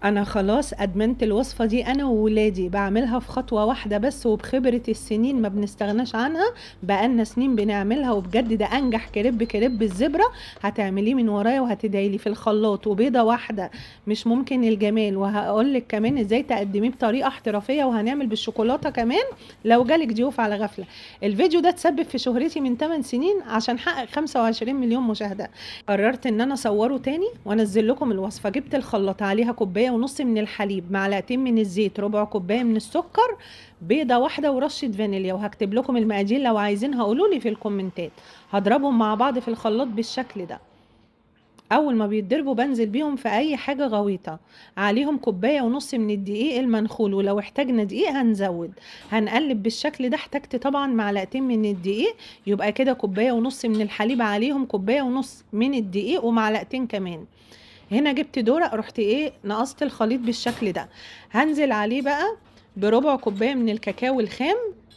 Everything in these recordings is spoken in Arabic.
انا خلاص ادمنت الوصفة دي انا وولادي، بعملها في خطوة واحدة بس، وبخبرة السنين ما بنستغناش عنها. بقالنا سنين بنعملها، وبجد ده انجح كريب الزبرة. هتعمليه من ورايا وهتدعيلي. في الخلاط وبيضة واحدة، مش ممكن الجمال. وهقولك كمان ازاي تقدميه بطريقة احترافية، وهنعمل بالشوكولاتة كمان لو جالك ضيوف على غفلة. الفيديو ده تسبب في شهرتي من 8 سنين عشان حقق 25 مليون مشاهدة. قررت ان انا اصوره تاني وانزل لكم الوصفه. جبت الخلاط، عليها كوبايه ونص من الحليب، معلقتين من الزيت، ربع كوبايه من السكر، بيضه واحده، ورشه فانيليا. وهكتب لكم المقادير لو عايزينها قولوا لي في الكومنتات. هضربهم مع بعض في الخلاط بالشكل ده. اول ما بيتضربوا بنزل بيهم في اي حاجه غويطه. عليهم كوبايه ونص من الدقيق المنخول، ولو احتاجنا دقيق هنزود. هنقلب بالشكل ده. احتجت طبعا معلقتين من الدقيق، يبقى كده كوبايه ونص من الحليب، عليهم كوبايه ونص من الدقيق ومعلقتين كمان. هنا جبت دورق، رحت نقصت الخليط بالشكل ده. هنزل عليه بقى بربع كوبايه من الكاكاو الخام،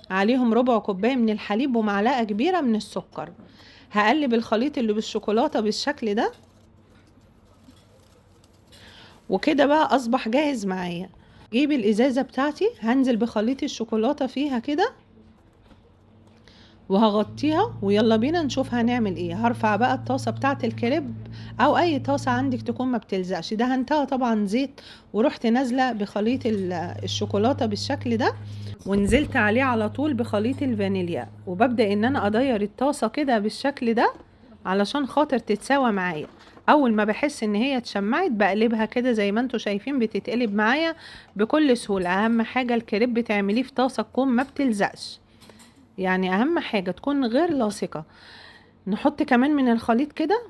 عليهم ربع كوبايه من الحليب ومعلقه كبيره من السكر. هقلب الخليط اللي بالشوكولاته بالشكل ده، وكده بقى اصبح جاهز معايا. جيب الازازه بتاعتي، هنزل بخليط الشوكولاته فيها كده وهغطيها، ويلا بينا نشوف هنعمل ايه. هرفع بقى الطاسه بتاعه الكريب، او اي طاسه عندك تكون ما بتلزقش. دهنتها طبعا زيت، ورحت نازله بخليط الشوكولاته بالشكل ده، ونزلت عليه على طول بخليط الفانيليا. وببدأ ان انا اضير الطاسة كده بالشكل ده علشان خاطر تتساوى معايا. اول ما بحس ان هي اتشمعت بقلبها كده زي ما انتوا شايفين، بتتقلب معايا بكل سهولة. اهم حاجة الكريب تعمليه في طاسة تكون ما بتلزقش، يعني اهم حاجة تكون غير لاصقة. نحط كمان من الخليط كده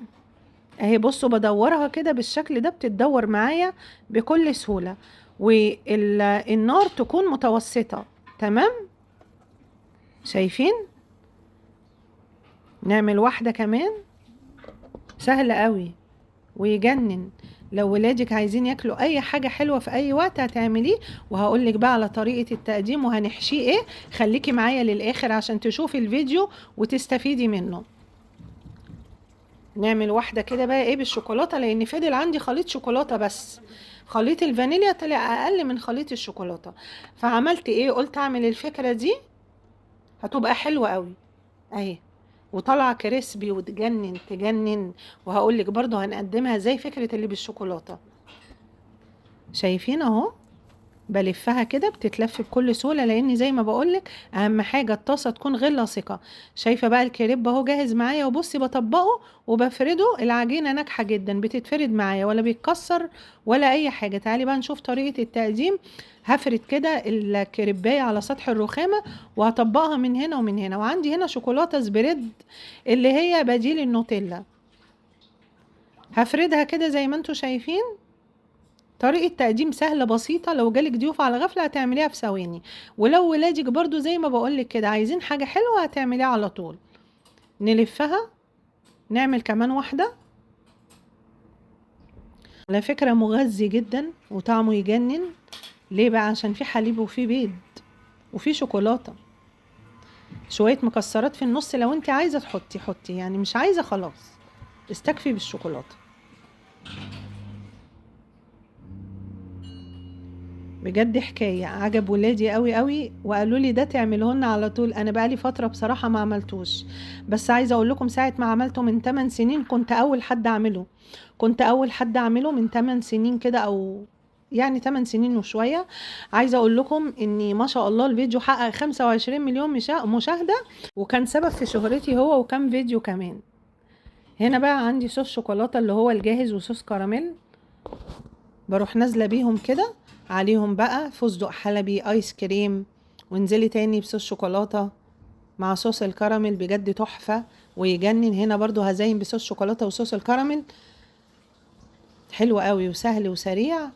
اهي. بصوا بدورها كده بالشكل ده، بتتدور معايا بكل سهولة. والنار تكون متوسطة. تمام، شايفين؟ نعمل واحدة كمان، سهلة قوي ويجنن. لو ولادك عايزين ياكلوا اي حاجة حلوة في اي وقت هتعمليه. وهقولك بقى على طريقة التقديم وهنحشيه ايه. خليكي معايا للاخر عشان تشوفي الفيديو وتستفيدي منه. نعمل واحدة كده بقى ايه بالشوكولاتة، لان فضل عندي خليط شوكولاتة بس. خليط الفانيليا طلع اقل من خليط الشوكولاتة. فعملت ايه، قلت اعمل الفكرة دي هتبقى حلوة قوي اهي، وطالعه كريسبي وتجنن تجنن. وهقول لك برضه هنقدمها زي فكره اللي بالشوكولاته. شايفين اهو، بلفها كده بتتلف بكل سهوله، لان زي ما بقولك اهم حاجه الطاسه تكون غير لاصقه. شايفه بقى الكريب اهو جاهز معايا. وبصي بطبقه وبفرده، العجينه ناجحه جدا، بتتفرد معايا ولا بيتكسر ولا اي حاجه. تعالي بقى نشوف طريقه التقديم. هفرد كده الكريبايه على سطح الرخامه، وهطبقها من هنا ومن هنا. وعندي هنا شوكولاته سبريد اللي هي بديل النوتيلا. هفردها كده زي ما انتوا شايفين. طريقة تقديم سهلة بسيطة، لو جالك ضيوف على غفلة هتعمليها في ثواني. ولو ولادك برضو زي ما بقولك كده عايزين حاجة حلوة هتعمليها على طول. نلفها، نعمل كمان واحدة. على فكرة مغذي جدا وطعمه يجنن. ليه بقى؟ عشان في حليب وفي بيض وفي شوكولاتة. شوية مكسرات في النص، لو انت عايزة تحطي حطي، يعني مش عايزة خلاص استكفي بالشوكولاتة. بجد حكاية عجب ولادي قوي قوي، وقالوا لي ده تعملهن على طول. انا بقالي فترة بصراحة ما عملتوش، بس عايزة اقول لكم ساعة ما عملته من 8 سنين كنت اول حد اعمله. كنت اول حد اعمله من 8 سنين كده، او يعني 8 سنين وشوية. عايزة اقول لكم اني ما شاء الله الفيديو حقق 25 مليون مشاهدة، وكان سبب في شهرتي هو وكم فيديو كمان. هنا بقى عندي صوص شوكولاتة اللي هو الجاهز، وصوص كراميل. بروح نازله بيهم كده، عليهم بقى فستق حلبي، ايس كريم، وانزلي تاني بصوص شوكولاته مع صوص الكراميل. بجد تحفه ويجنن. هنا برضو هزين بصوص شوكولاته وصوص الكراميل. حلو قوي وسهل وسريع،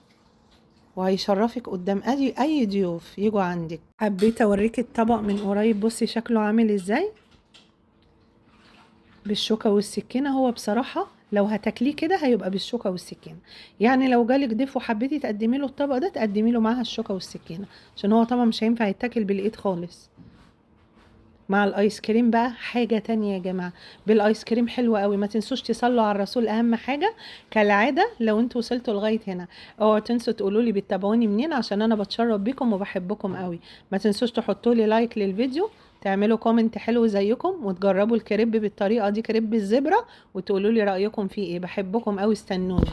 وهيشرفك قدام اي ضيوف يجوا عندك. حبيت اوريك الطبق من قريب، بصي شكله عامل ازاي بالشوكة والسكينة. هو بصراحة لو هتاكليه كده هيبقى بالشوكة والسكينة. يعني لو جالك ضيف وحبيتي تقدمي له الطبق ده تقدمي له معاها الشوكة والسكينة، عشان هو طبعا مش هينفع يتاكل بالايد خالص. مع الايس كريم بقى حاجة تانية يا جماعة. بالايس كريم حلوة قوي. ما تنسوش تصلوا على الرسول اهم حاجة كالعادة. لو انتوا وصلتوا لغاية هنا اوعوا تنسوا تقولوا لي بتتابعوني منين، عشان انا بتشرف بيكم وبحبكم قوي. ما تنسوش تحطوا لي لايك للفيديو، تعملوا كومنت حلو زيكم، وتجربوا الكريب بالطريقة دي، كريب الزبرة، وتقولوا لي رأيكم فيه ايه. بحبكم قوي، استنوني.